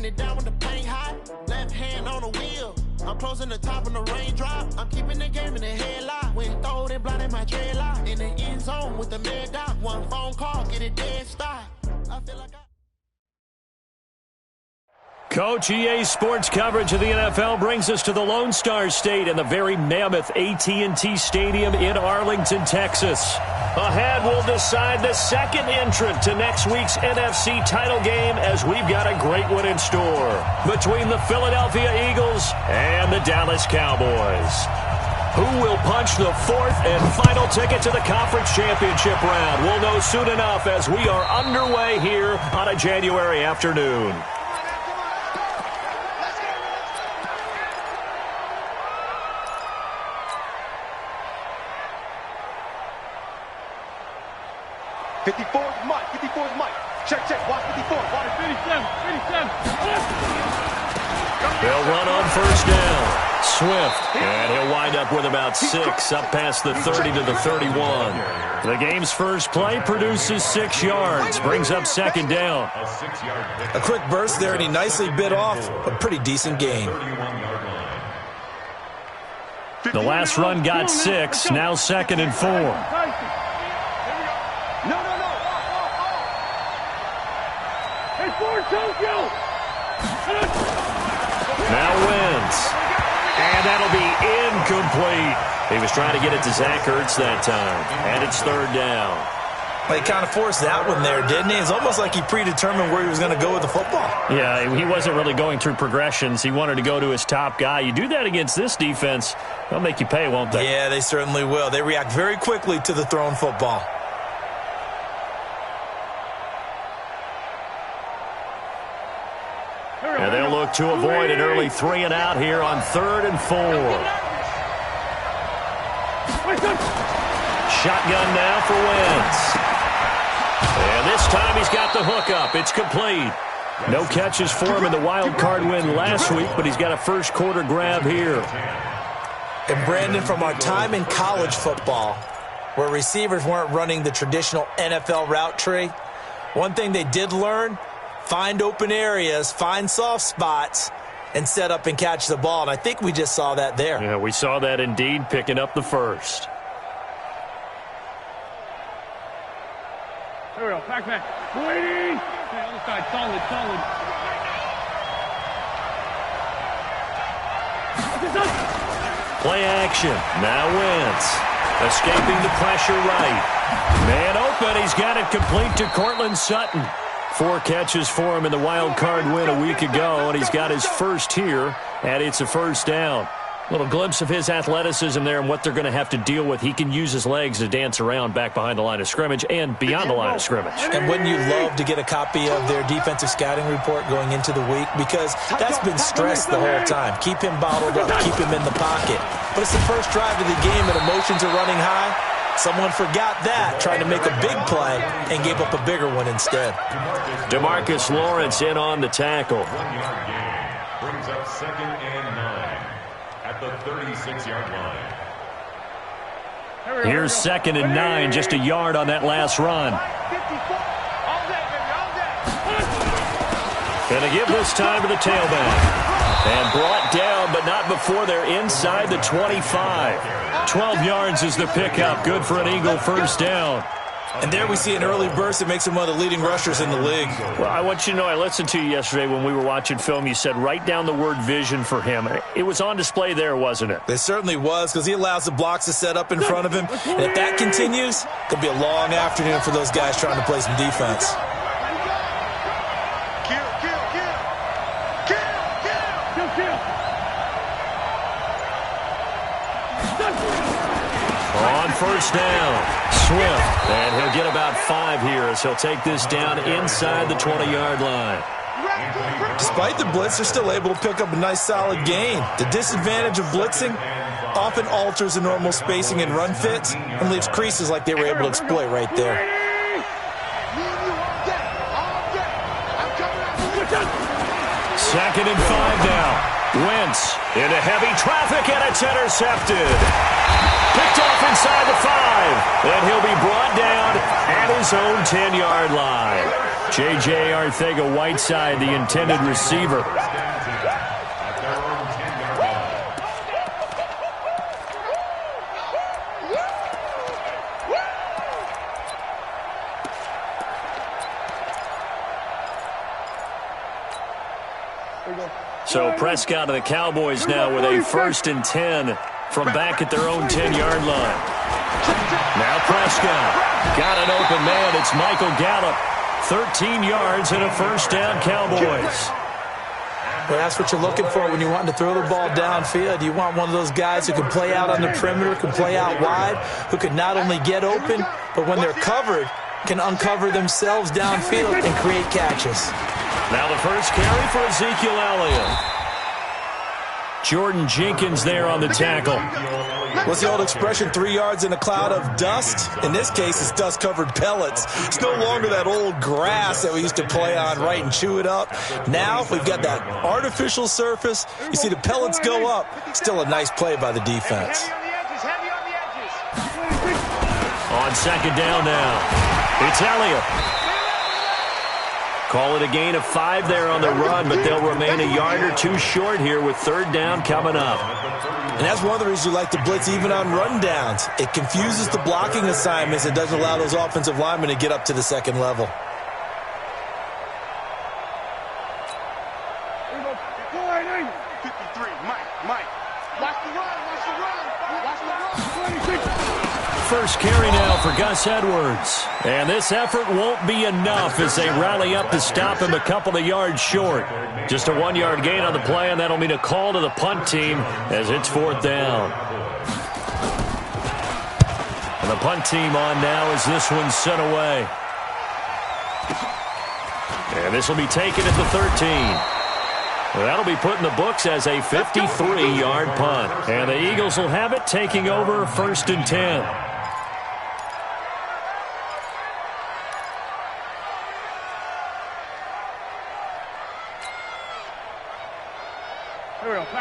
it down when the paint hot. Left hand on the wheel. I'm closing the top on the raindrop. I'm keeping the game in the headlock. When throwed and blinded my dreadlock. In the end zone with the mad dot. One phone call, get it dead stop. I feel like Coach, EA Sports coverage of the NFL brings us to the Lone Star State and the very mammoth AT&T Stadium in Arlington, Texas. Ahead, we'll decide the second entrant to next week's NFC title game as we've got a great one in store between the Philadelphia Eagles and the Dallas Cowboys. Who will punch the fourth and final ticket to the conference championship round? We'll know soon enough as we are underway here on a January afternoon. Check. Watch 54. Watch 57. They'll run on first down. Swift. And he'll wind up with about 6 up past the 30 to the 31. The game's first play produces 6 yards. Brings up second down. A quick burst there, and he nicely bit off a pretty decent gain. The last run got 6. Now second and 4. Now Wentz. And that'll be incomplete. He was trying to get it to Zach Ertz that time. And it's third down. Well, he kind of forced that one there, didn't he? It's almost like he predetermined where he was going to go with the football. Yeah, he wasn't really going through progressions. He wanted to go to his top guy. You do that against this defense, they'll make you pay, won't they? Yeah, they certainly will. They react very quickly to the thrown football. And they'll look to avoid an early 3 and out here on 3rd and 4. Shotgun now for Wentz. And this time he's got the hookup. It's complete. No catches for him in the wild card win last week, but he's got a first quarter grab here. And Brandon, from our time in college football, where receivers weren't running the traditional NFL route tree, one thing they did learn: find open areas, find soft spots, and set up and catch the ball. And I think we just saw that there. Yeah, we saw that indeed, picking up the first. There we go. Back. Waiting. Okay, other side. Solid. Play action. Now Wentz. Escaping the pressure right. Man open. He's got it complete to Cortland Sutton. 4 catches for him in the wild card win a week ago, and he's got his first here, and it's a first down. A little glimpse of his athleticism there and what they're going to have to deal with. He can use his legs to dance around back behind the line of scrimmage and beyond the line of scrimmage. And wouldn't you love to get a copy of their defensive scouting report going into the week? Because that's been stressed the whole time. Keep him bottled up, keep him in the pocket. But it's the first drive of the game and emotions are running high. Someone forgot that, trying to make a big play, and gave up a bigger one instead. DeMarcus Lawrence in on the tackle. Brings up 2nd and 9 at the 36-yard line. Here's 2nd and 9, just a yard on that last run. Going to give this time to the tailback. And brought down, but not before they're inside the 25. 12 yards is the pickup. Good for an Eagle first down. And there we see an early burst that makes him one of the leading rushers in the league. Well, I want you to know, I listened to you yesterday when we were watching film. You said write down the word vision for him. It was on display there, wasn't it? It certainly was, because he allows the blocks to set up in front of him. And if that continues, it'll be a long afternoon for those guys trying to play some defense. On first down, Swift, and he'll get about 5 here as he'll take this down inside the 20-yard line. Despite the blitz, they're still able to pick up a nice solid gain. The disadvantage of blitzing often alters the normal spacing and run fits and leaves creases like they were able to exploit right there. 2nd and 5 now. Wentz into heavy traffic, and it's intercepted. Picked off inside the 5, and he'll be brought down at his own 10-yard line. J.J. Arcega-Whiteside, the intended receiver. So Prescott and the Cowboys now with a 1st and 10 from back at their own 10-yard line. Now Prescott got an open man. It's Michael Gallup. 13 yards and a 1st down, Cowboys. Well, that's what you're looking for when you want to throw the ball downfield. You want one of those guys who can play out on the perimeter, can play out wide, who can not only get open, but when they're covered, can uncover themselves downfield and create catches. Now the first carry for Ezekiel Elliott. Jordan Jenkins there on the tackle. What's the old expression, 3 yards in a cloud of dust? In this case, it's dust-covered pellets. It's no longer that old grass that we used to play on, right, and chew it up. Now we've got that artificial surface. You see the pellets go up. Still a nice play by the defense. On 2nd down now, it's Elliott. Call it a gain of 5 there on the run, but they'll remain a yard or 2 short here with 3rd down coming up. And that's one of the reasons you like to blitz even on rundowns. It confuses the blocking assignments and doesn't allow those offensive linemen to get up to the 2nd level. First carry now for Gus Edwards. And this effort won't be enough as they rally up to stop him a couple of yards short. Just a 1-yard gain on the play, and that'll mean a call to the punt team as it's 4th down. And the punt team on now as this one's sent away. And this will be taken at the 13. That'll be put in the books as a 53-yard punt. And the Eagles will have it, taking over 1st and 10.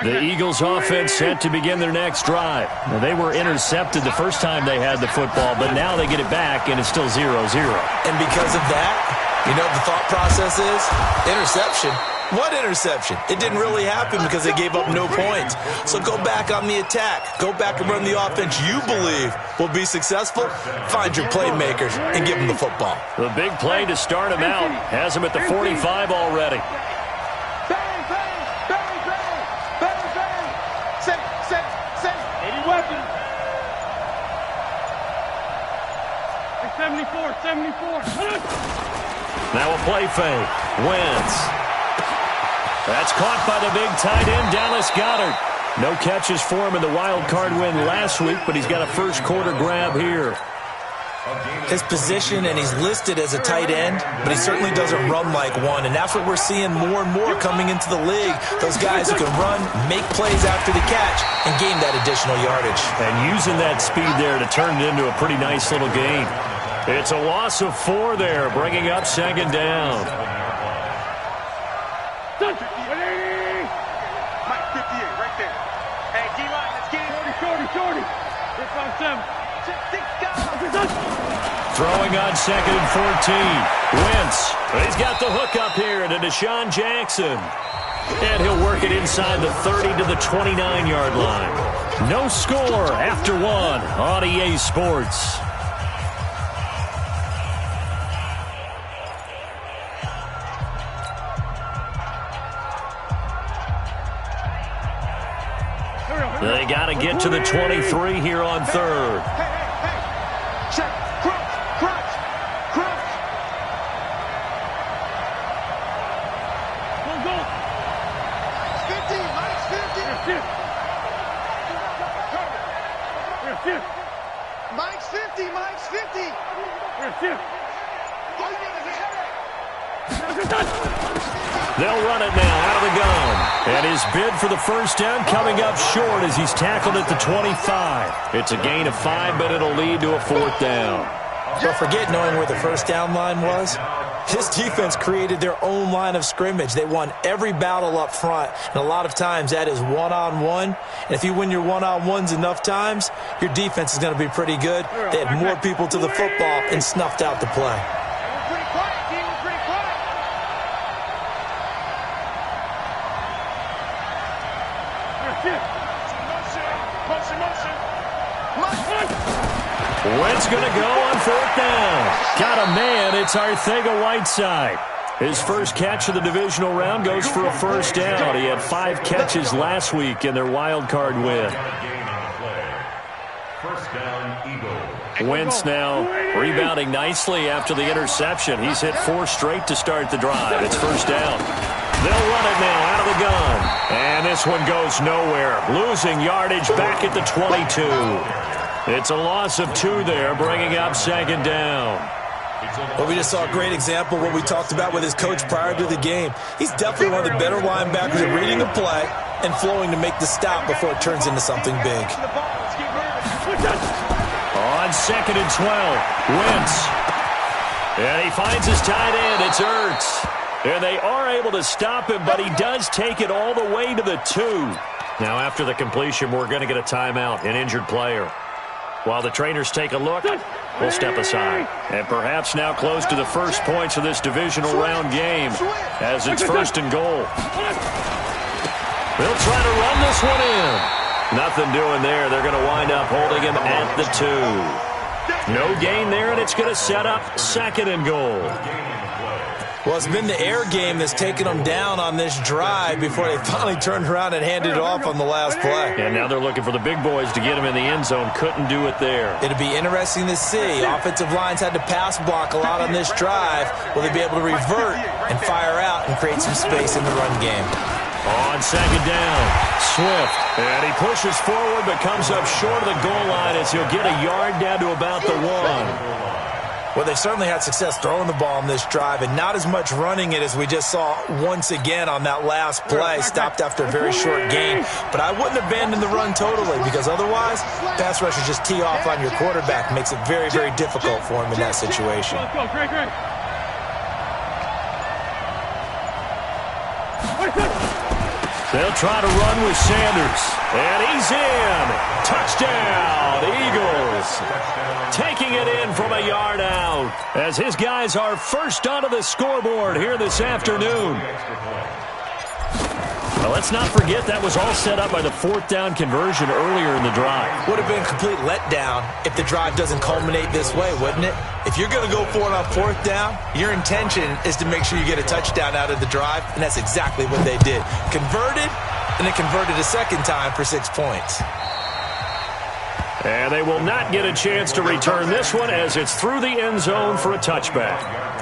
The Eagles offense set to begin their next drive. Now, they were intercepted the first time they had the football, but now they get it back, and it's still 0-0. And because of that, you know what the thought process is? Interception. What interception? It didn't really happen because they gave up no points. So go back on the attack. Go back and run the offense you believe will be successful. Find your playmakers and give them the football. The big play to start him out has him at the 45 already. Now a play fake. Wentz. That's caught by the big tight end, Dallas Goedert. No catches for him in the wild card win last week, but he's got a first quarter grab here. His position, and he's listed as a tight end, but he certainly doesn't run like one, and that's what we're seeing more and more coming into the league. Those guys who can run, make plays after the catch, and gain that additional yardage. And using that speed there to turn it into a pretty nice little gain. It's a loss of 4 there, bringing up 2nd down. Mike 58 right there. Hey, D-line, let's get it. Shorty. 6-5-7. Throwing on 2nd and 14. Wentz. He's got the hook up here to Deshaun Jackson. And he'll work it inside the 30 to the 29-yard line. No score after 1 on EA Sports. They got to get to the 23 here on 3rd. Hey. Check. Crunch. Go. Mike's 50. Mike's 50. They'll run it now out of the gun. And his bid for the first down coming up short as he's tackled at the 25. It's a gain of 5, but it'll lead to a 4th down. Don't forget knowing where the first down line was. His defense created their own line of scrimmage. They won every battle up front, and a lot of times that is one-on-one. And if you win your one-on-ones enough times, your defense is going to be pretty good. They had more people to the football and snuffed out the play. We're pretty quiet, team. We're pretty quiet. Wentz going to go on 4th down. Got a man. It's Arcega-Whiteside. His first catch of the divisional round goes for a 1st down. He had 5 catches last week in their wild card win. First down, Eagles. Wentz now rebounding nicely after the interception. He's hit 4 straight to start the drive. It's 1st down. They'll run it now out of the gun. And this one goes nowhere. Losing yardage back at the 22. It's a loss of 2 there, bringing up 2nd down. Well, we just saw a great example of what we talked about with his coach prior to the game. He's definitely one of the better linebackers at reading the play and flowing to make the stop before it turns into something big. On 2nd and 12, Wentz. And he finds his tight end. It's Ertz. And they are able to stop him, but he does take it all the way to the 2. Now, after the completion, we're going to get a timeout, an injured player. While the trainers take a look, we'll step aside. And perhaps now close to the first points of this divisional round game as it's 1st and goal. They'll try to run this one in. Nothing doing there. They're going to wind up holding him at the 2. No gain there, and it's going to set up 2nd and goal. Well, it's been the air game that's taken them down on this drive before they finally turned around and handed it off on the last play. And now they're looking for the big boys to get him in the end zone. Couldn't do it there. It'll be interesting to see. Offensive lines had to pass block a lot on this drive. Will they be able to revert and fire out and create some space in the run game? On 2nd down, Swift. And he pushes forward but comes up short of the goal line as he'll get a yard down to about the 1. Well, they certainly had success throwing the ball on this drive and not as much running it as we just saw once again on that last play. Stopped after a very short gain. But I wouldn't abandon the run totally because otherwise, pass rushers just tee off on your quarterback. Makes it very, very difficult for him in that situation. They'll try to run with Sanders. And he's in. Touchdown, Eagles. Taking it in from a yard out as his guys are first onto the scoreboard here this afternoon. Now, let's not forget that was all set up by the 4th down conversion earlier in the drive. Would have been a complete letdown if the drive doesn't culminate this way, wouldn't it? If you're going to go for it on 4th down, your intention is to make sure you get a touchdown out of the drive, and that's exactly what they did. Converted, and then converted a second time for 6 points. And they will not get a chance to return this one as it's through the end zone for a touchback.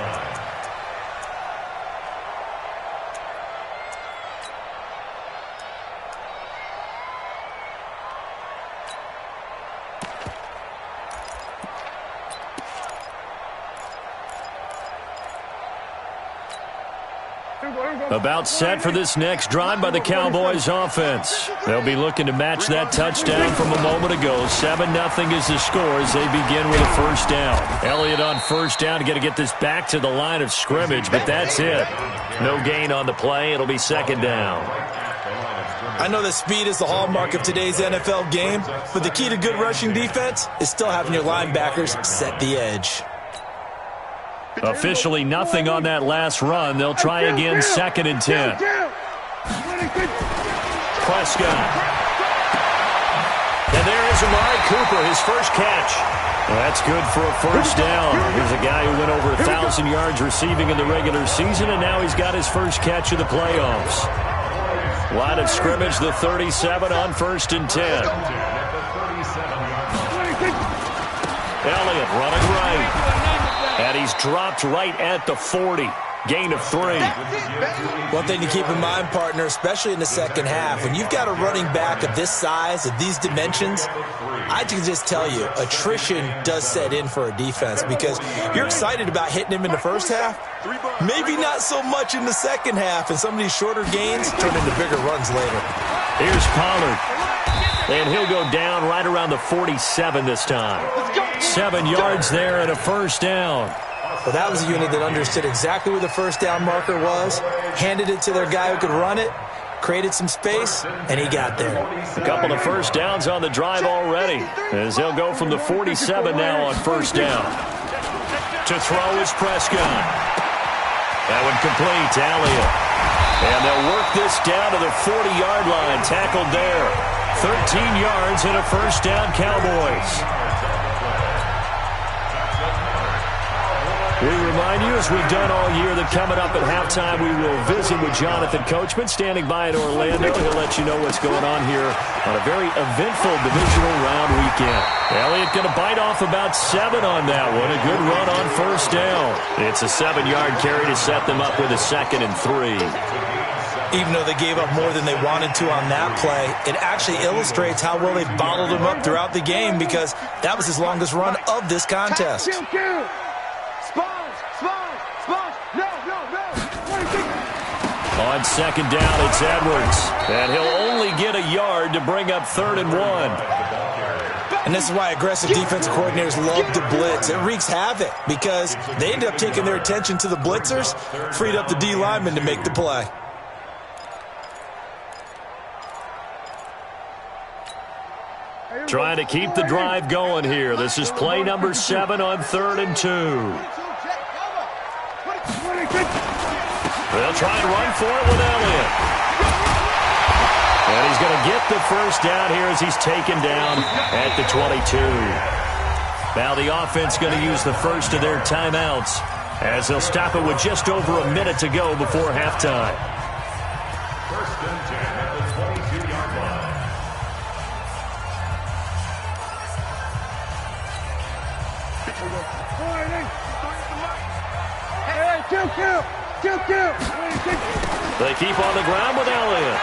About set for this next drive by the Cowboys offense. They'll be looking to match that touchdown from a moment ago. 7-0 is the score as they begin with a 1st down. Elliott on 1st down to get this back to the line of scrimmage, but that's it. No gain on the play. It'll be 2nd down. I know that speed is the hallmark of today's NFL game, but the key to good rushing defense is still having your linebackers set the edge. Officially nothing on that last run. They'll try again 2nd and 10. Prescott. And there is Amari Cooper, his first catch. Well, that's good for a 1st down. Here's a guy who went over 1,000 yards receiving in the regular season, and now he's got his first catch of the playoffs. Line of scrimmage, the 37 on 1st and 10. Elliott running right. And he's dropped right at the 40. Gain of 3. One thing to keep in mind, partner, especially in the second half, when you've got a running back of this size, of these dimensions, I can just tell you, attrition does set in for a defense because you're excited about hitting him in the first half. Maybe not so much in the second half, and some of these shorter gains turn into bigger runs later. Here's Pollard. And he'll go down right around the 47 this time. 7 yards there and a 1st down. Well, that was a unit that understood exactly where the 1st down marker was, handed it to their guy who could run it, created some space, and he got there. A couple of 1st downs on the drive already, as they'll go from the 47 now on 1st down. To throw is Prescott. That one complete to Elliott. And they'll work this down to the 40-yard line, tackled there. 13 yards and a first down, Cowboys. We remind you, as we've done all year, that coming up at halftime, we will visit with Jonathan Coachman, standing by in Orlando. He'll let you know what's going on here on a very eventful divisional round weekend. Elliott going to bite off about 7 on that one. A good run on first down. It's a 7-yard carry to set them up with a 2nd and 3. Even though they gave up more than they wanted to on that play, it actually illustrates how well they bottled him up throughout the game, because that was his longest run of this contest. On 2nd down, it's Edwards. And he'll only get a yard to bring up 3rd and 1. And this is why aggressive defensive coordinators love to blitz. It wreaks havoc because they end up taking their attention to the blitzers, freed up the D lineman to make the play. Trying to keep the drive going here. This is play number 7 on 3rd and 2. They'll try and run for it with Elliott. And he's going to get the first down here as he's taken down at the 22. Now the offense going to use the first of their timeouts as they'll stop it with just over a minute to go before halftime. 1st and 10 at the 22-yard line. They keep on the ground with Elliott.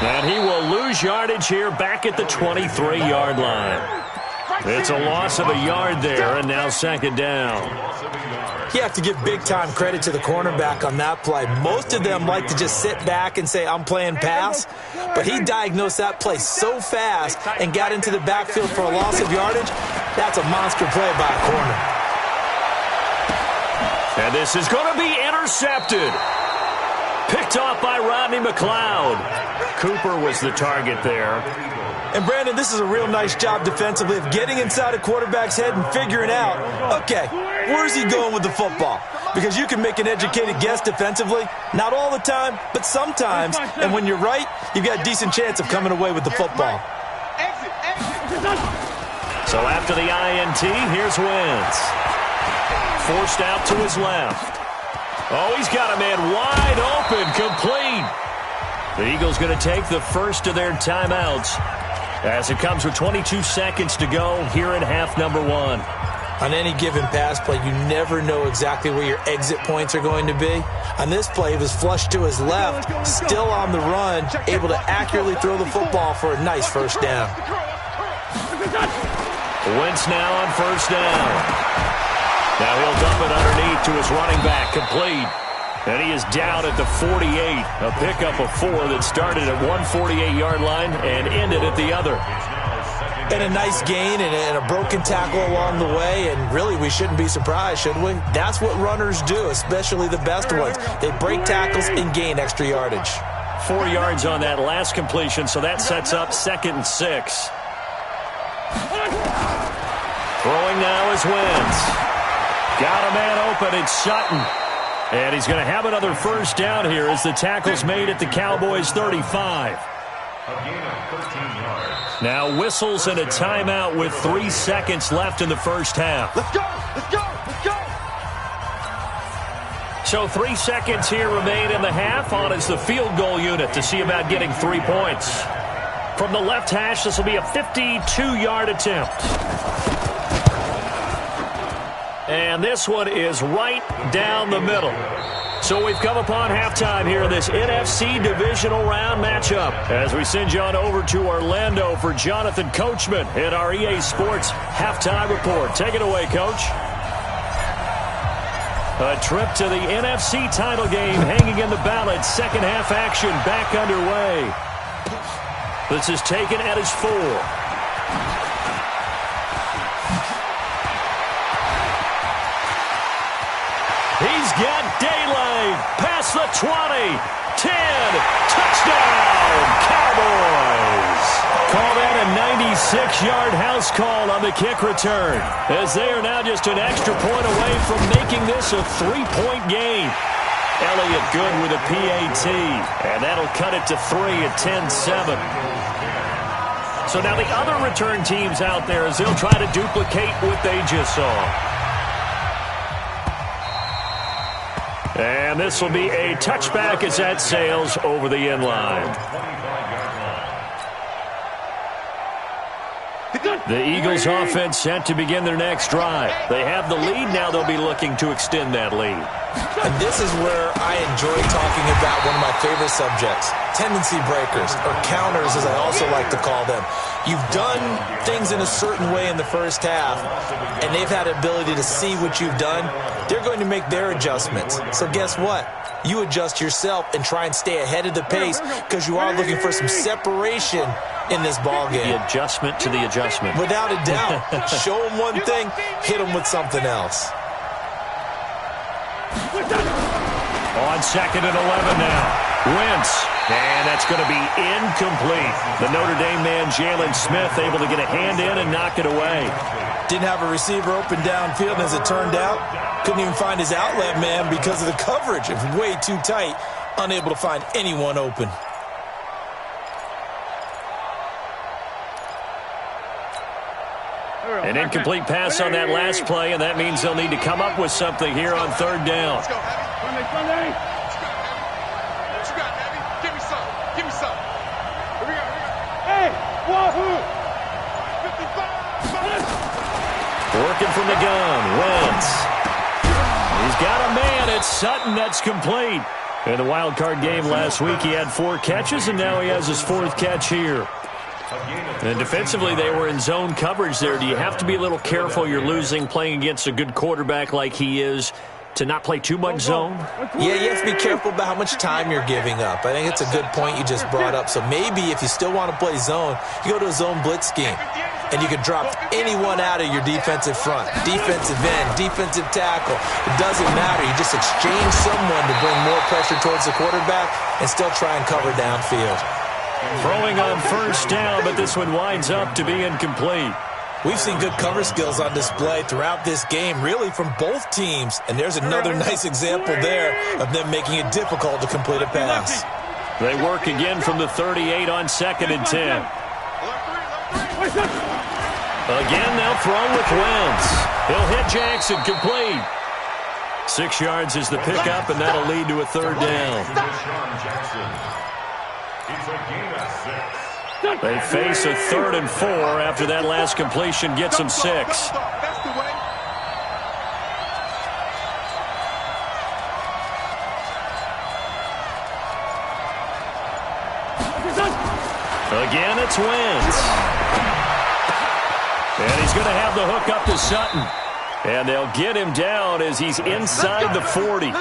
And he will lose yardage here back at the 23-yard line. It's a loss of a yard there, and now 2nd down. You have to give big-time credit to the cornerback on that play. Most of them like to just sit back and say, I'm playing pass. But he diagnosed that play so fast and got into the backfield for a loss of yardage. That's a monster play by a corner. And this is going to be intercepted. Picked off by Rodney McLeod. Cooper was the target there. And, Brandon, this is a real nice job defensively of getting inside a quarterback's head and figuring out, okay, where's he going with the football? Because you can make an educated guess defensively. Not all the time, but sometimes. And when you're right, you've got a decent chance of coming away with the football. So after the INT, here's Wentz. Forced out to his left. Oh, he's got a man wide open, complete. The Eagles going to take the first of their timeouts as it comes with 22 seconds to go here in half number 1. On any given pass play, you never know exactly where your exit points are going to be. On this play, he was flushed to his left, still on the run, able to accurately throw the football for a nice first down. Wentz now on first down. Now he'll dump it underneath to his running back, complete. And he is down at the 48. A pickup of 4 that started at 148-yard line and ended at the other. And a nice gain and a broken tackle along the way. And really, we shouldn't be surprised, should we? That's what runners do, especially the best ones. They break tackles and gain extra yardage. 4 yards on that last completion, so that sets up 2nd and 6. Throwing now is Wentz. Got a man open, it's Sutton. And he's going to have another first down here as the tackle's made at the Cowboys' 35. A gain of 13 yards. Now whistles and a timeout with 3 seconds left in the first half. Let's go! Let's go! Let's go! So 3 seconds here remain in the half. On is the field goal unit to see about getting 3 points. From the left hash, this will be a 52-yard attempt. And this one is right down the middle. So we've come upon halftime here in this NFC divisional round matchup as we send you on over to Orlando for Jonathan Coachman in our EA Sports Halftime Report. Take it away, Coach. A trip to the NFC title game hanging in the balance. Second half action back underway. This is taken at his 4. He's got daylight past the 20, 10, touchdown, Cowboys. Call that a 96-yard house call on the kick return, as they are now just an extra point away from making this a 3-point game. Elliott good with a PAT, and that'll cut it to 3 at 10-7. So now the other return teams out there as they'll try to duplicate what they just saw. And this will be a touchback as that sails over the end line. The Eagles offense set to begin their next drive. They have the lead. Now they'll be looking to extend that lead. And this is where I enjoy talking about one of my favorite subjects, tendency breakers, or counters as I also like to call them. You've done things in a certain way in the first half, and they've had the ability to see what you've done. They're going to make their adjustments. So guess what? You adjust yourself and try and stay ahead of the pace because you are looking for some separation in this ball game. The adjustment to the adjustment. Without a doubt. Show them one thing, hit them with something else. On 2nd and 11 now. Wentz. And that's going to be incomplete. The Notre Dame man, Jalen Smith, able to get a hand in and knock it away. Didn't have a receiver open downfield, and as it turned out, couldn't even find his outlet man because of the coverage. It was way too tight, unable to find anyone open. An incomplete pass on that last play, and that means they'll need to come up with something here on 3rd down. Let's go, Heavy. Sunday. What you got, Heavy? Give me some. Give me some. Here we go. Hey, wahoo! 55. Working from the gun, Wentz. He's got a man. It's Sutton. That's complete. In the wild card game last week, he had 4 catches, and now he has his 4th catch here. And defensively, they were in zone coverage there. Do you have to be a little careful? You're losing playing against a good quarterback like he is to not play too much zone? Yeah, you have to be careful about how much time you're giving up. I think it's a good point you just brought up. So maybe if you still want to play zone, you go to a zone blitz scheme. And you can drop anyone out of your defensive front, defensive end, defensive tackle. It doesn't matter. You just exchange someone to bring more pressure towards the quarterback and still try and cover downfield. Throwing on 1st down, but this one winds up to be incomplete. We've seen good cover skills on display throughout this game, really from both teams. And there's another nice example there of them making it difficult to complete a pass. They work again from the 38 on 2nd and 10. Again, they'll throw with Wentz. He'll hit Jackson, complete. 6 yards is the pickup, and that'll lead to a 3rd down. They face a 3rd and 4 after that last completion gets them 6. Again, it's Wentz. And he's going to have the hook up to Sutton. And they'll get him down as he's inside the 40.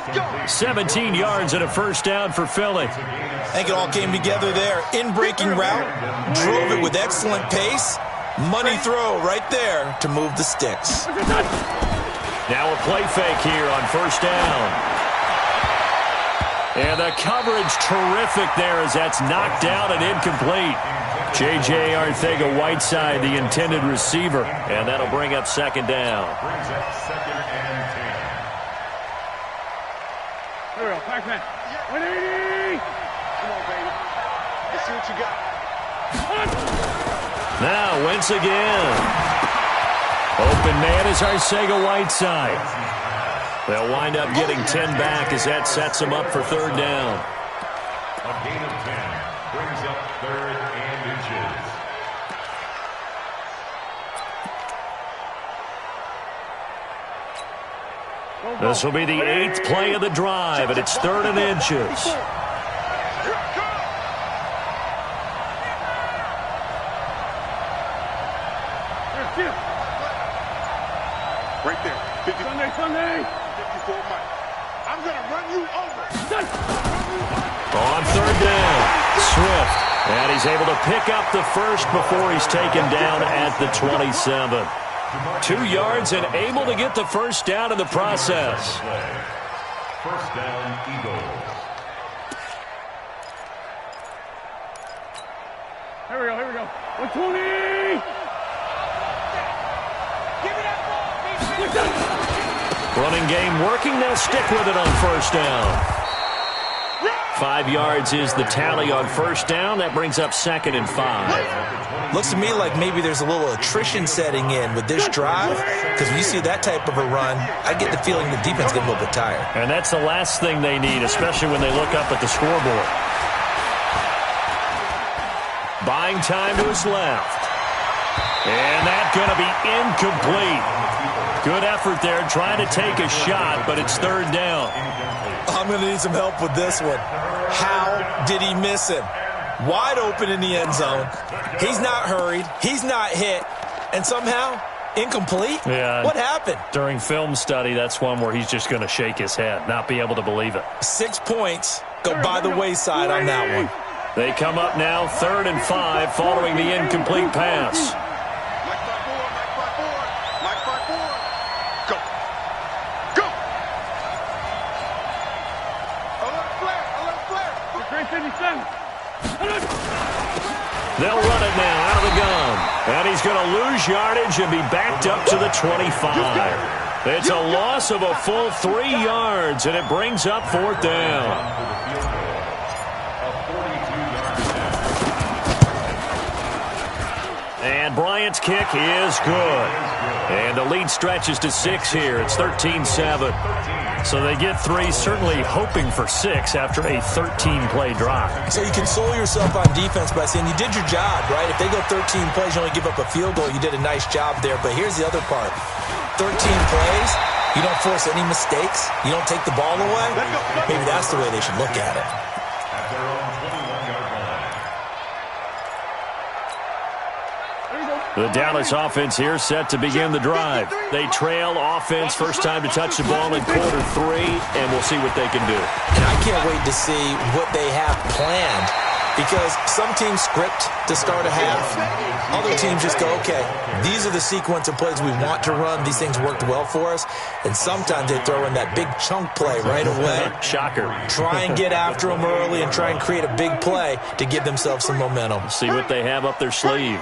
17 yards and a 1st down for Philly. I think it all came together there. In-breaking route, drove it with excellent pace. Money throw right there to move the sticks. Now a play fake here on 1st down. And the coverage terrific there as that's knocked down and incomplete. J.J. Arcega-Whiteside, the intended receiver. And that'll bring up 2nd down. Brings up 2nd and 10. Here we go. Pac-Man. 180. Come on, baby. Let's see what you got. Now, Wentz again. Open man is Arcega-Whiteside. They'll wind up getting 10 back as that sets them up for 3rd down. A gain of 10 brings up 3rd and inches. This will be the 8th play of the drive, and it's 3rd and inches. Right there. 50. Sunday. 54 Mike. I'm going to run you over. On 3rd down, Swift. And he's able to pick up the 1st before he's taken down at the 27. 2 yards and able to get the 1st down in the process. 1st down, Eagles. Here we go. 120. Running game working. They'll stick with it on 1st down. 5 yards is the tally on 1st down. That brings up 2nd and 5. Looks to me like maybe there's a little attrition setting in with this drive, because when you see that type of a run, I get the feeling the defense get a little bit tired. And that's the last thing they need, especially when they look up at the scoreboard. Buying time to his left. And that's going to be incomplete. Good effort there trying to take a shot, but it's third down. I'm going to need some help with this one. How did he miss him? Wide open in the end zone. He's not hurried. He's not hit. And somehow, incomplete? Yeah. What happened? During film study, that's one where he's just going to shake his head, not be able to believe it. 6 points go by the wayside on that one. They come up now 3rd and 5 following the incomplete pass. They'll run it now out of the gun. And he's going to lose yardage and be backed up to the 25. It's a loss of a full 3 yards, and it brings up 4th down. And Bryant's kick is good. And the lead stretches to 6 here. It's 13-7. So they get 3, certainly hoping for 6 after a 13-play drive. So you console yourself on defense by saying you did your job, right? If they go 13 plays, you only give up a field goal, you did a nice job there. But here's the other part. 13 plays, you don't force any mistakes, you don't take the ball away. Maybe that's the way they should look at it. At their own 21-yard line. The Dallas offense here set to begin the drive. They trail offense, first time to touch the ball in quarter 3, and we'll see what they can do. And I can't wait to see what they have planned, because some teams script to start a half. Other teams just go, okay, these are the sequence of plays we want to run. These things worked well for us. And sometimes they throw in that big chunk play right away. Shocker. Try and get after them early and try and create a big play to give themselves some momentum. See what they have up their sleeve.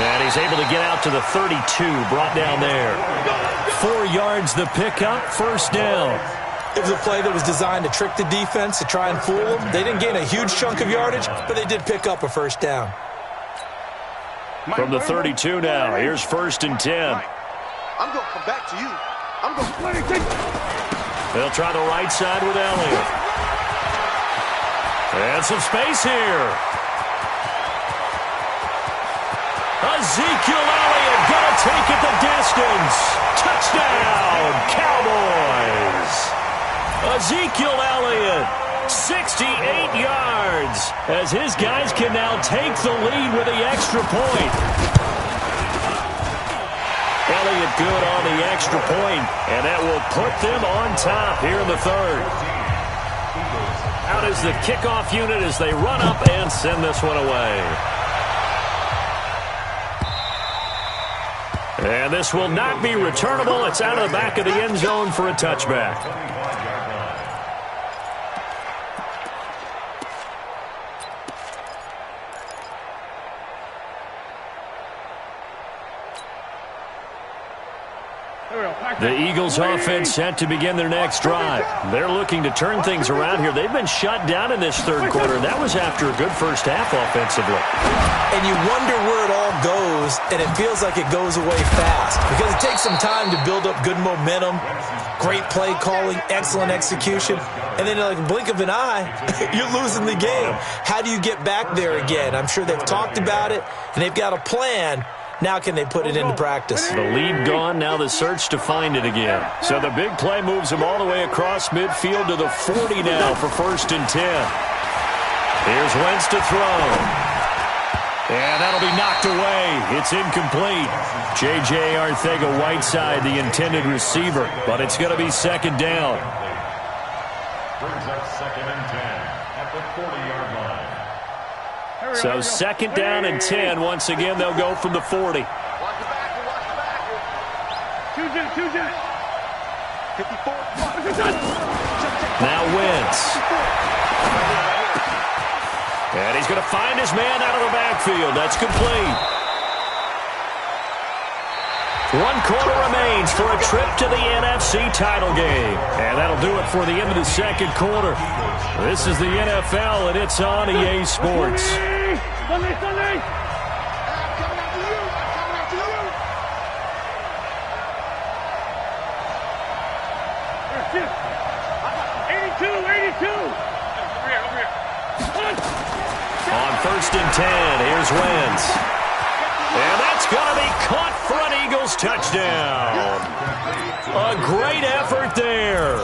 And he's able to get out to the 32, brought down there. 4 yards the pickup, first down. It was a play that was designed to trick the defense, to try and fool them. They didn't gain a huge chunk of yardage, but they did pick up a first down. From the 32 now, here's 1st and 10. I'm going to come back to you. I'm going to They'll try the right side with Elliott. And some space here. Ezekiel Elliott going to take it the distance. Touchdown, Cowboys. Ezekiel Elliott, 68 yards, as his guys can now take the lead with the extra point. Elliott good on the extra point, and that will put them on top here in the 3rd. Out is the kickoff unit as they run up and send this one away. And this will not be returnable. It's out of the back of the end zone for a touchback. The Eagles offense set to begin their next drive. They're looking to turn things around here. They've been shut down in this 3rd quarter. That was after a good first half offensively. And you wonder where it all goes, and it feels like it goes away fast because it takes some time to build up good momentum, great play calling, excellent execution, and then like a blink of an eye, you're losing the game. How do you get back there again? I'm sure they've talked about it, and they've got a plan. Now can they put it into practice? The lead gone, now the search to find it again. So the big play moves them all the way across midfield to the 40 now for 1st and 10. Here's Wentz to throw. And that'll be knocked away. It's incomplete. J.J. Arcega-Whiteside, the intended receiver, but it's going to be 2nd down. Brings up 2nd and 10 at the 40-yard line. So 2nd down and 10. Once again, they'll go from the 40. Watch the back. Watch the back. 54. Now Wentz. And he's going to find his man out of the backfield. That's complete. 1 quarter remains for a trip to the NFC title game. And that'll do it for the end of the second quarter. This is the NFL, and it's on EA Sports. Sunday. On 1st and 10, here's Wentz. And that's going to be caught for an Eagles touchdown. A great effort there.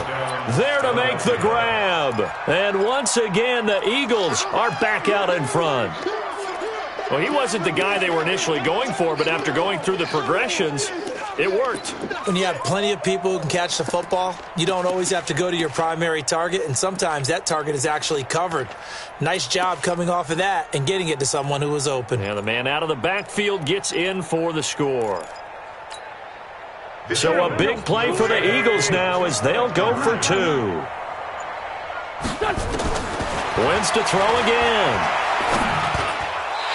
There to make the grab. And once again, the Eagles are back out in front. Well, he wasn't the guy they were initially going for, but after going through the progressions, it worked. When you have plenty of people who can catch the football, you don't always have to go to your primary target, and sometimes that target is actually covered. Nice job coming off of that and getting it to someone who was open. And the man out of the backfield gets in for the score. So a big play for the Eagles now as they'll go for 2. Wentz to throw again.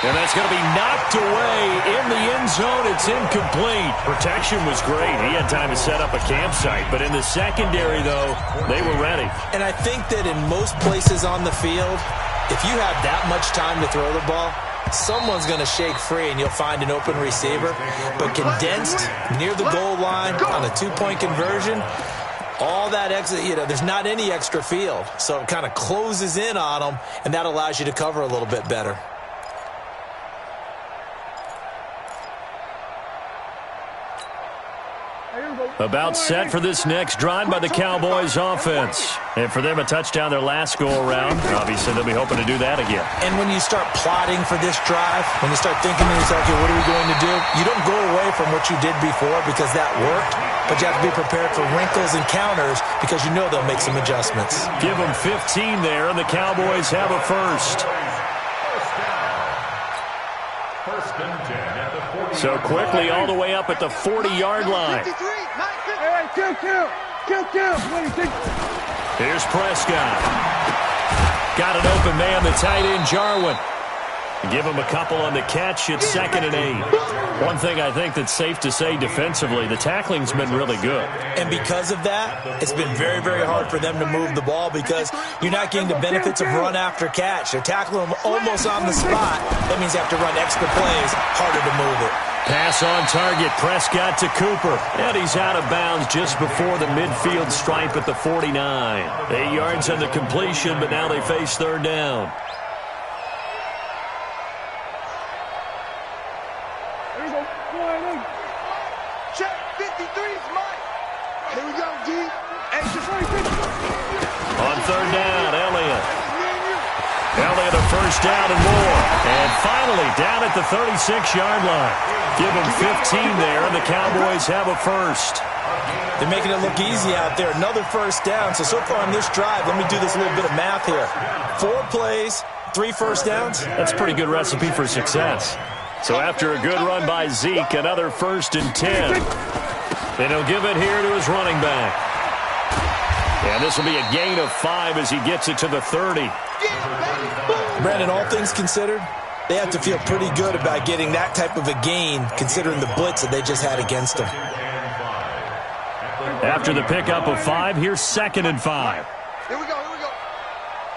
And that's going to be knocked away in the end zone. It's incomplete. Protection was great. He had time to set up a campsite. But in the secondary, though, they were ready. And I think that in most places on the field, if you have that much time to throw the ball, someone's going to shake free and you'll find an open receiver. But condensed near the goal line on a 2-point conversion, all that extra, there's not any extra field. So it kind of closes in on them, and that allows you to cover a little bit better. About set for this next drive by the Cowboys offense. And for them, a touchdown their last go-around. Obviously, they'll be hoping to do that again. And when you start plotting for this drive, when you start thinking to yourself, okay, what are we going to do? You don't go away from what you did before because that worked, but you have to be prepared for wrinkles and counters because you know they'll make some adjustments. Give them 15 there, and the Cowboys have a first. So quickly all the way up at the 40-yard line. Here's Prescott. Got an open man, the tight end, Jarwin. Give him a couple on the catch. It's 2nd and 8. One thing I think that's safe to say defensively, the tackling's been really good. And because of that, it's been very, very hard for them to move the ball because you're not getting the benefits of run after catch. They're tackling them almost on the spot. That means they have to run extra plays, harder to move it. Pass on target, Prescott to Cooper. And he's out of bounds just before the midfield stripe at the 49. 8 yards on the completion, but now they face 3rd down. Check 53's Mike. Here we go, G. On 3rd down, Elliott. Elliott a first down and more. And finally down at the 36-yard line. Give him 15 there, and the Cowboys have a first. They're making it look easy out there. Another first down. So far on this drive, let me do this little bit of math here. 4 plays, 3 first downs. That's a pretty good recipe for success. So after a good run by Zeke, another 1st and 10. And he'll give it here to his running back. And this will be a gain of 5 as he gets it to the 30. Brandon, all things considered, they have to feel pretty good about getting that type of a gain considering the blitz that they just had against them. After the pickup of 5, here's 2nd and 5. Here we go.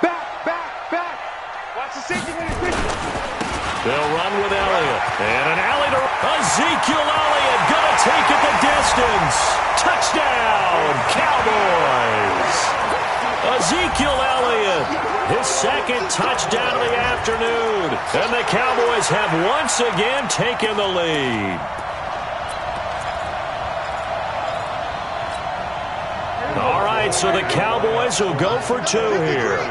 Back. Watch the safety. They'll run with Elliott. And an alley to Ezekiel Elliott. Gonna take it the distance. Touchdown, Cowboys. Ezekiel Elliott, his 2nd touchdown of the afternoon. And the Cowboys have once again taken the lead. All right, so the Cowboys will go for 2 here.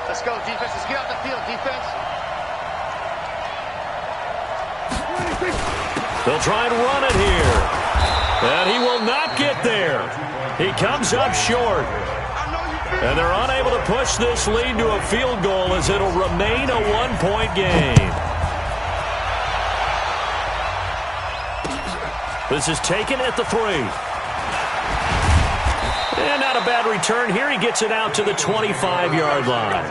Let's go, defense. Let's get out the field, defense. They'll try and run it here. And he will not get there. He comes up short. And they're unable to push this lead to a field goal as it'll remain a 1-point game. This is taken at the 3. And not a bad return here. He gets it out to the 25-yard line.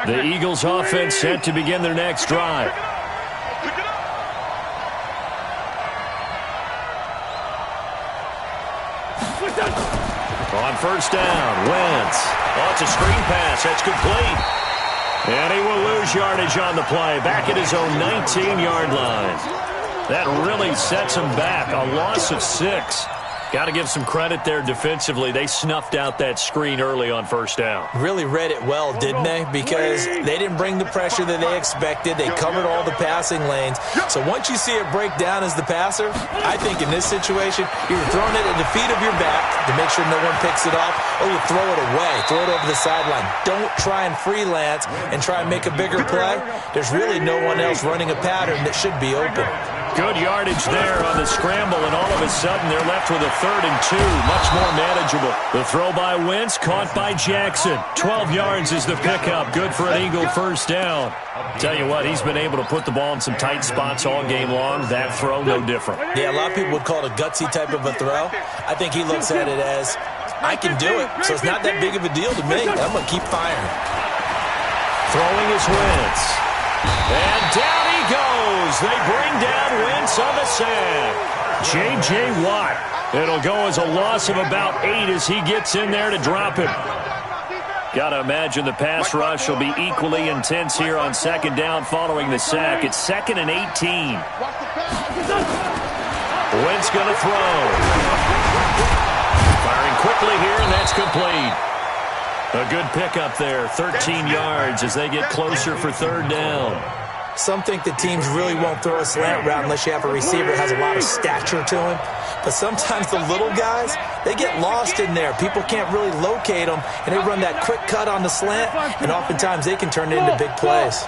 The Eagles offense set to begin their next drive. On first down, Wentz. Oh, it's a screen pass. That's complete. And he will lose yardage on the play. Back at his own 19-yard line. That really sets him back. A loss of 6. Got to give some credit there defensively. They snuffed out that screen early on first down. Really read it well, didn't they? Because they didn't bring the pressure that they expected. They covered all the passing lanes. So once you see it break down as the passer, I think in this situation, you're throwing it at the feet of your back to make sure no one picks it off, or you throw it away, throw it over the sideline. Don't try and freelance and try and make a bigger play. There's really no one else running a pattern that should be open. Good yardage there on the scramble, and all of a sudden they're left with a 3rd and 2. Much more manageable. The throw by Wentz, caught by Jackson. 12 yards is the pickup. Good for an Eagle first down. Tell you what, he's been able to put the ball in some tight spots all game long. That throw, no different. Yeah, a lot of people would call it a gutsy type of a throw. I think he looks at it as, I can do it, so it's not that big of a deal to me. I'm going to keep firing. Throwing is Wentz. And down he goes. They bring down Wentz on the sack. J.J. Watt. It'll go as a loss of about 8 as he gets in there to drop him. Got to imagine the pass rush will be equally intense here on second down following the sack. It's 2nd and 18. Wentz going to throw. Firing quickly here, and that's complete. A good pickup there, 13 yards as they get closer for 3rd down. Some think that teams really won't throw a slant route unless you have a receiver that has a lot of stature to him. But sometimes the little guys, they get lost in there. People can't really locate them, and they run that quick cut on the slant, and oftentimes they can turn it into big plays.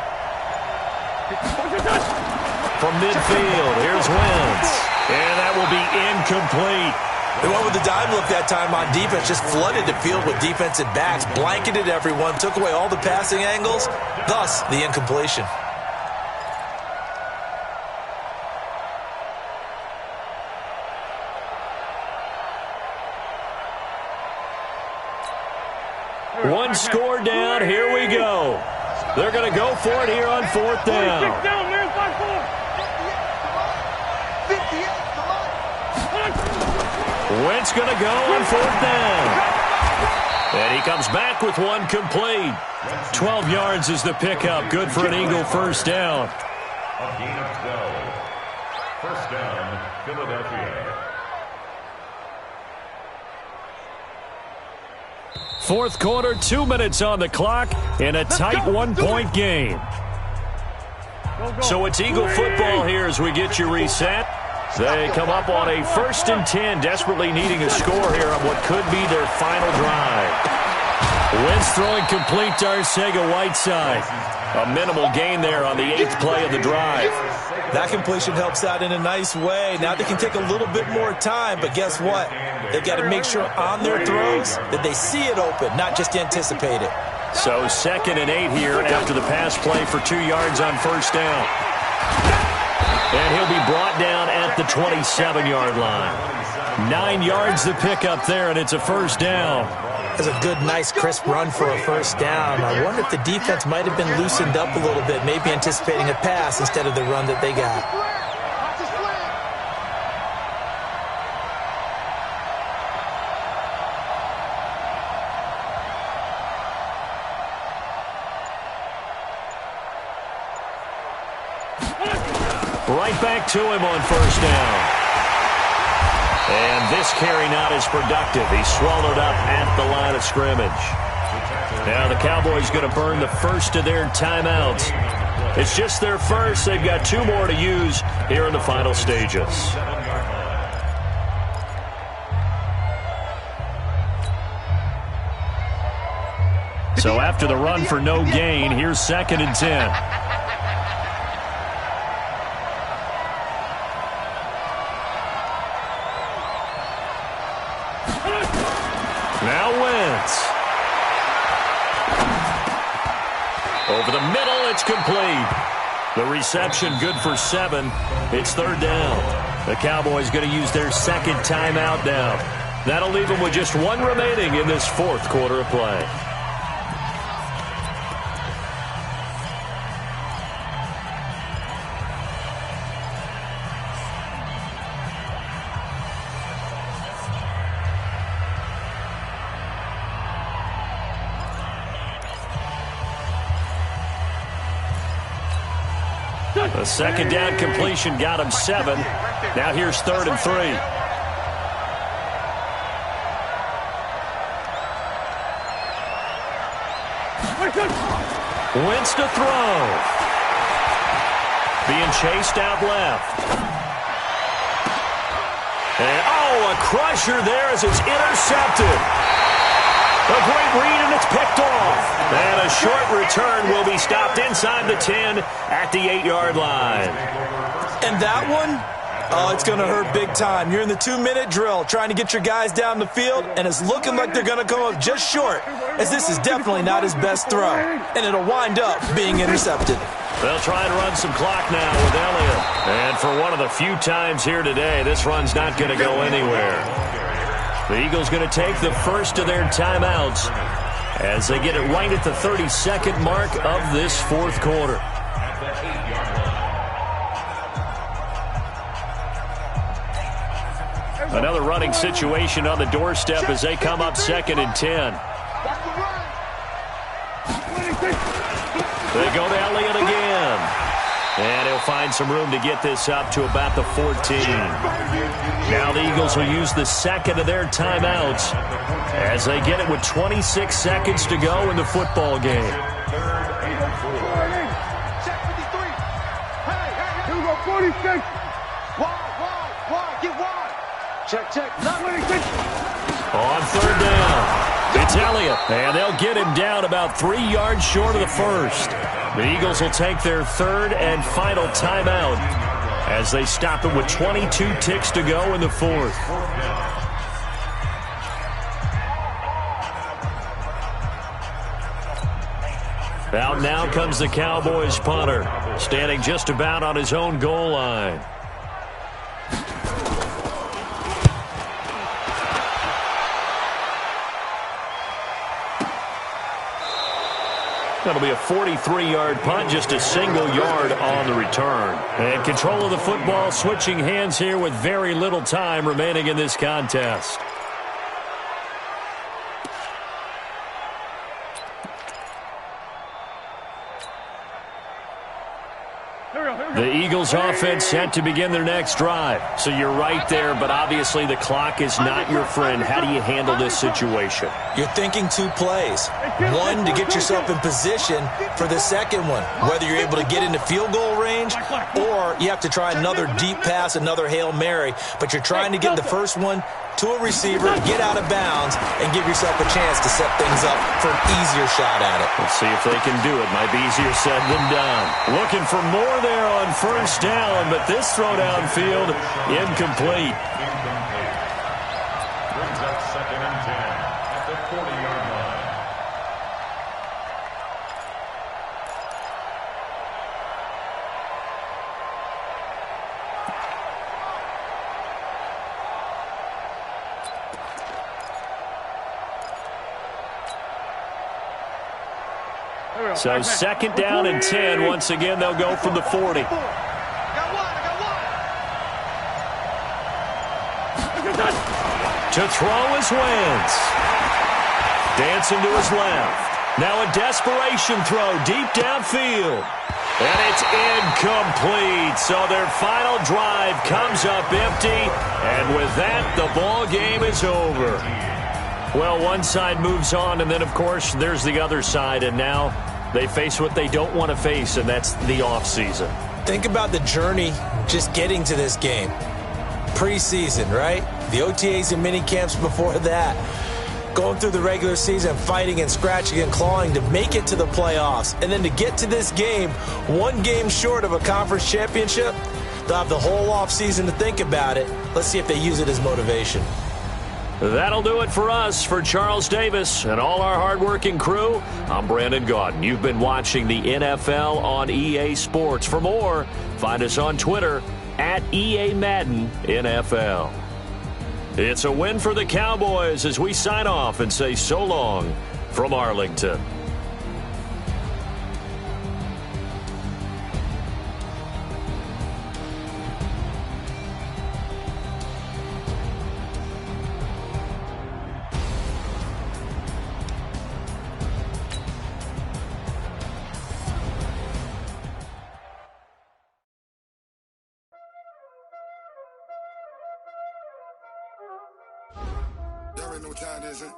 From midfield, here's Wentz. And that will be incomplete. They went with the dime look that time on defense, just flooded the field with defensive backs, blanketed everyone, took away all the passing angles, thus the incompletion. One score down, here we go. They're going to go for it here on 4th down. Wentz going to go on 4th down. And he comes back with one complete. 12 yards is the pickup. Good for an Eagle first down. A gain of 12. First down, Philadelphia. 4th quarter, 2 minutes on the clock in a tight 1-point game. So it's Eagle football here as we get you reset. They come up on a 1st and 10, desperately needing a score here on what could be their final drive. Wentz throwing complete to Arcega-Whiteside. A minimal gain there on the 8th play of the drive. That completion helps out in a nice way. Now they can take a little bit more time, but guess what? They've got to make sure on their throws that they see it open, not just anticipate it. So 2nd and 8 here after the pass play for 2 yards on first down. And he'll be brought down at the 27-yard line. 9 yards the pickup there, and it's a first down. That's a good, nice, crisp run for a first down. I wonder if the defense might have been loosened up a little bit, maybe anticipating a pass instead of the run that they got. Right back to him on first down. And this carry not as productive. He's swallowed up at the line of scrimmage. Now the Cowboys going to burn the first of their timeouts. It's just their first. They've got 2 more to use here in the final stages. So after the run for no gain, here's 2nd and 10. Now Wentz. Over the middle, it's complete. The reception good for 7. It's 3rd down. The Cowboys going to use their 2nd timeout now. That'll leave them with just 1 remaining in this 4th quarter of play. The second down completion got him 7. Now here's 3rd and 3. Wentz to throw. Being chased out left. And, a crusher there as it's intercepted. A great read, and it's picked off. And a short return will be stopped inside the 10 at the 8-yard line. And that one, it's going to hurt big time. You're in the 2-minute drill trying to get your guys down the field, and it's looking like they're going to come up just short, as this is definitely not his best throw. And it'll wind up being intercepted. They'll try and run some clock now with Elliott. And for one of the few times here today, this run's not going to go anywhere. The Eagles going to take the first of their timeouts as they get it right at the 32nd mark of this fourth quarter. Another running situation on the doorstep as they come up 2nd and 10. They go to Elliott again. And he'll find some room to get this up to about the 14. Now the Eagles will use the second of their timeouts as they get it with 26 seconds to go in the football game. Check 53. Hey, here we go, 46. Wide, get wide. Check. On 3rd down, it's Elliott, and they'll get him down about 3 yards short of the first. The Eagles will take their 3rd and final timeout as they stop it with 22 ticks to go in the 4th. Out now comes the Cowboys punter, standing just about on his own goal line. That'll be a 43-yard punt, just a single yard on the return. And control of the football switching hands here with very little time remaining in this contest. The Eagles offense set to begin their next drive. So you're right there, but obviously the clock is not your friend. How do you handle this situation? You're thinking 2 plays. One, to get yourself in position for the second one, whether you're able to get into field goal range or you have to try another deep pass, another Hail Mary, but you're trying to get the first one to a receiver, get out of bounds, and give yourself a chance to set things up for an easier shot at it. Let's see if they can do it. Might be easier said than done. Looking for more there on 1st down, but this throw downfield incomplete. Brings up 2nd and 10 at the 40-yard line. So 2nd down and 10. Once again, they'll go from the 40. I got one. To throw is Wentz. Dancing to his left. Now a desperation throw deep downfield. And it's incomplete. So their final drive comes up empty. And with that, the ball game is over. Well, one side moves on, and then, of course, there's the other side. And now they face what they don't want to face, and that's the offseason. Think about the journey just getting to this game. Preseason, right? The OTAs and mini camps before that. Going through the regular season, fighting and scratching and clawing to make it to the playoffs. And then to get to this game, 1 game short of a conference championship, they'll have the whole offseason to think about it. Let's see if they use it as motivation. That'll do it for us. For Charles Davis and all our hardworking crew, I'm Brandon Gaudin. You've been watching the NFL on EA Sports. For more, find us on Twitter at EA Madden NFL. It's a win for the Cowboys as we sign off and say so long from Arlington. already know what time it is, huh?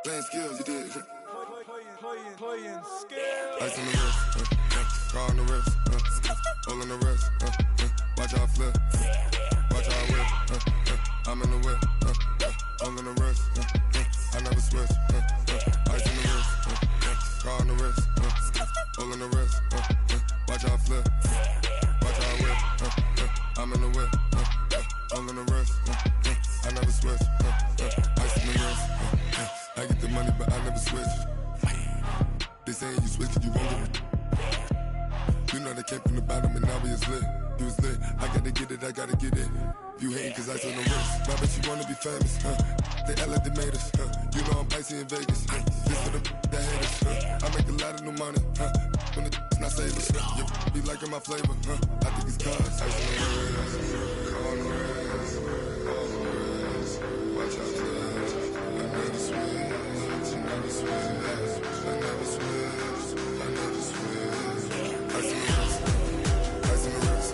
Playing skills, you did. Playing skills. Ice on the wrist, car on the wrist, hole on the wrist, watch how I flip, watch how I whip, I'm in the whip, hole on the wrist, I never switch, ice on the wrist, car on the wrist, hole on the wrist, watch how I flip, watch how I whip, I'm in the whip, hole on the wrist, I never switch, ice on the wrist, I get the money but I never switch. They saying you switch it, you won't get it. You know they came from the bottom and now we is lit. You was lit, I gotta get it, I gotta get it. You hating cause ice on the wrist. Now bet you wanna be famous, They act like they made us, You know I'm icy in Vegas, This for the that hate us, I make a lot of new money, When the not save us, You be liking my flavor, I think it's cause ice on the wrist, on the wrist, on the wrist. Watch out for that, I never switch, I never switch. I never switch, I never switch. Ice in the wrist, ice in the wrist,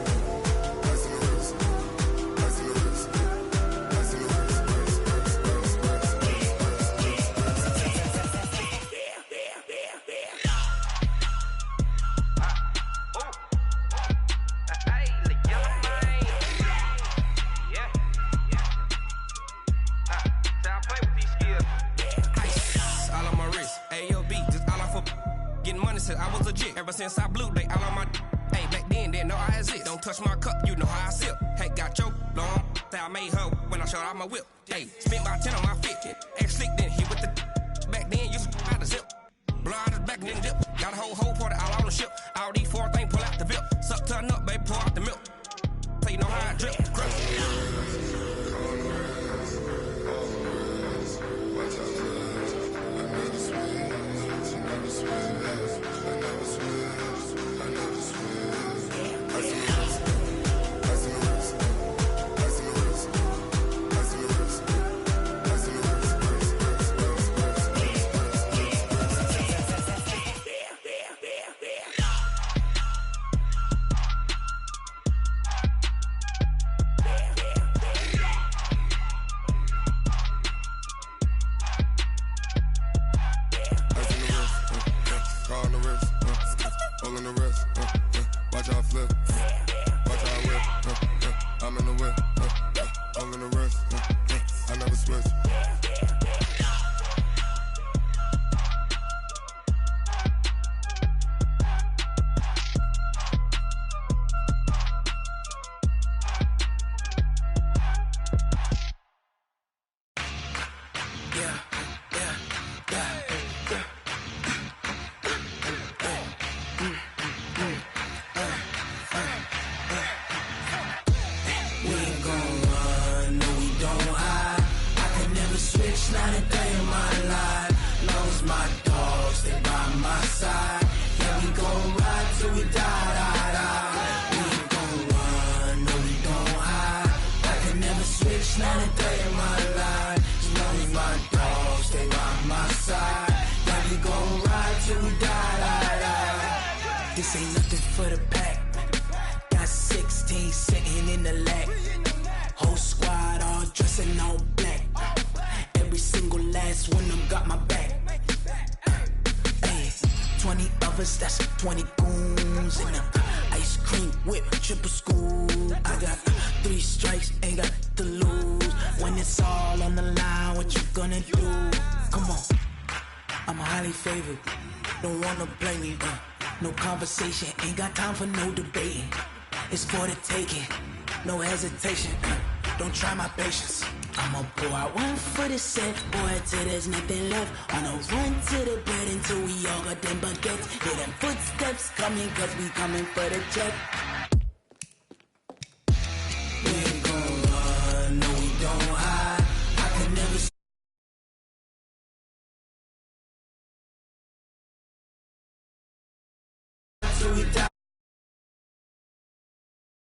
ice in the wrist, ice in the wrist, ice in the wrist, I was legit ever since I blew they all on my hey back then didn't know I exist. Don't touch my cup, you know how I sip. Hey, got your long that I made her when I showed out my whip. Hey, spent about 10 on my fit. Ex slick then hit with the back then used to out the zip. Blow out his back and then dip. Got a whole party all on the ship. All these four things pull out the VIP. Suck turn up, baby, pour out the milk. So you know how I drip. Crush. watch out for that. I never switch, I never switch. I never switch, I never switch. Ice in the wrist, ice in the wrist, ice in the wrist, ice in the wrist, ice in the wrist. Car on the wrist, hole on the wrist, watch how I flip, watch how I whip, I'm in the whip, hole on the wrist, I never switch. This ain't nothing for the pack. Got 16 sitting in the lag. Whole squad all dressing all black. Every single last one of them got my back. Hey, 20 of us, that's 20 goons in them. Ice cream whip, triple school. I got 3 strikes, ain't got to lose. When it's all on the line, what you gonna do? Come on, I'm highly favored. Don't wanna blame me, no conversation, ain't got time for no debating. It's for the taking, no hesitation. Don't try my patience. I'ma pour out one for the set, boy, till there's nothing left. I'ma run to the bed until we all got them baguettes. Hear them footsteps coming, cause we coming for the check.